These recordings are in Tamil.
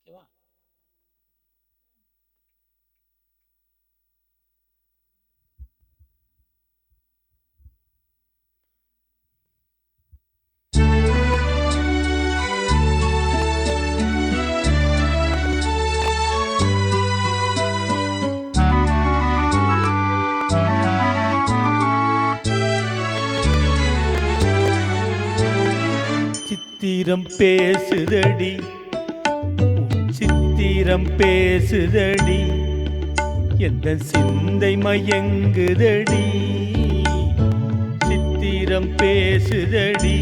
சிவா சித்திரம் பேசுதடி சித்திரம் பேசுதடி எந்த சிந்தை மயங்குதடி சித்திரம் பேசுதடி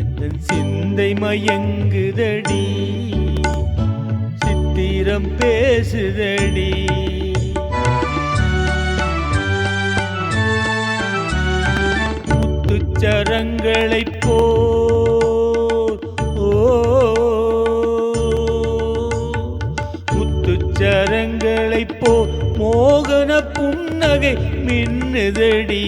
எந்த சிந்தை மயங்குதடி சித்திரம் பேசுதடி முத்துச்சரங்களைப் முத்துச்சரங்களைப் போல் மோகன புன்னகை மின்னுதடி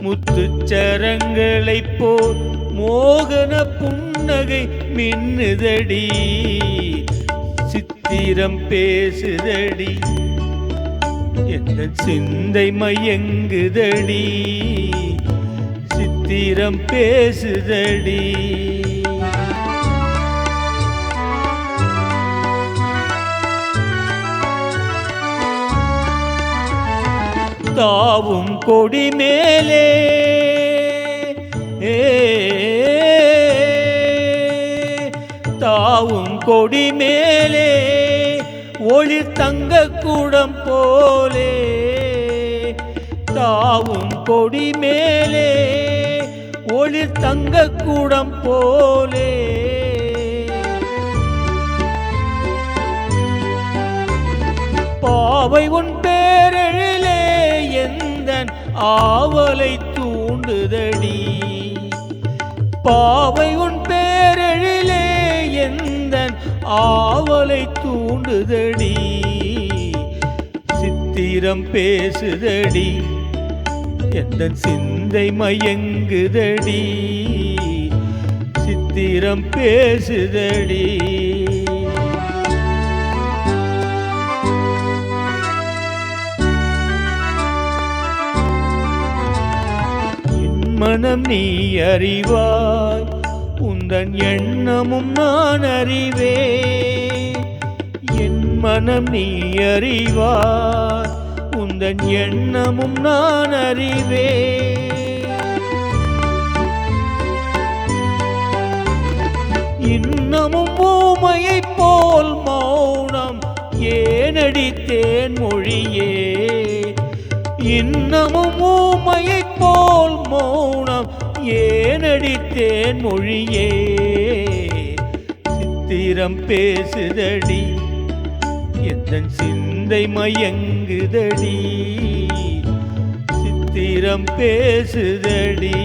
முத்துச்சரங்களைப் போல் மோகன புன்னகை மின்னுதடி சித்திரம் பேசுதடி எந்த சிந்தை மயங்குதடி சித்திரம் பேசுதடி தாவும் கொடி மேலே தாவும் கொடி மேலே ஒளிர் தங்க கூடம் போலே தாவும் கொடி மேலே ஒளிர் தங்க கூடம் போலே பாவை உன் பேரெழிலே எந்தன் ஆவலை தூண்டுதடி பாவை உன் பேரெழிலே எந்தன் ஆவலை தூண்டுதடி சித்திரம் பேசுதடி எந்தன் சிந்தை மயங்குதடி சித்திரம் பேசுதடி மனம் நீ அறிவாய் உந்தன் எண்ணமும் நான் அறிவேன் என் மனம் நீ அறிவாய் உந்தன் எண்ணமும் நான் அறிவேன் இன்னமும் ஊமையைப் போல் மௌனம் ஏனடித்தேன் மொழியே இன்னமும் ஊமையைப் போல் மௌனம் ஏனடித்தேன் மொழியே சித்திரம் பேசுதடி எந்தன் சிந்தை மயங்குதடி சித்திரம் பேசுதடி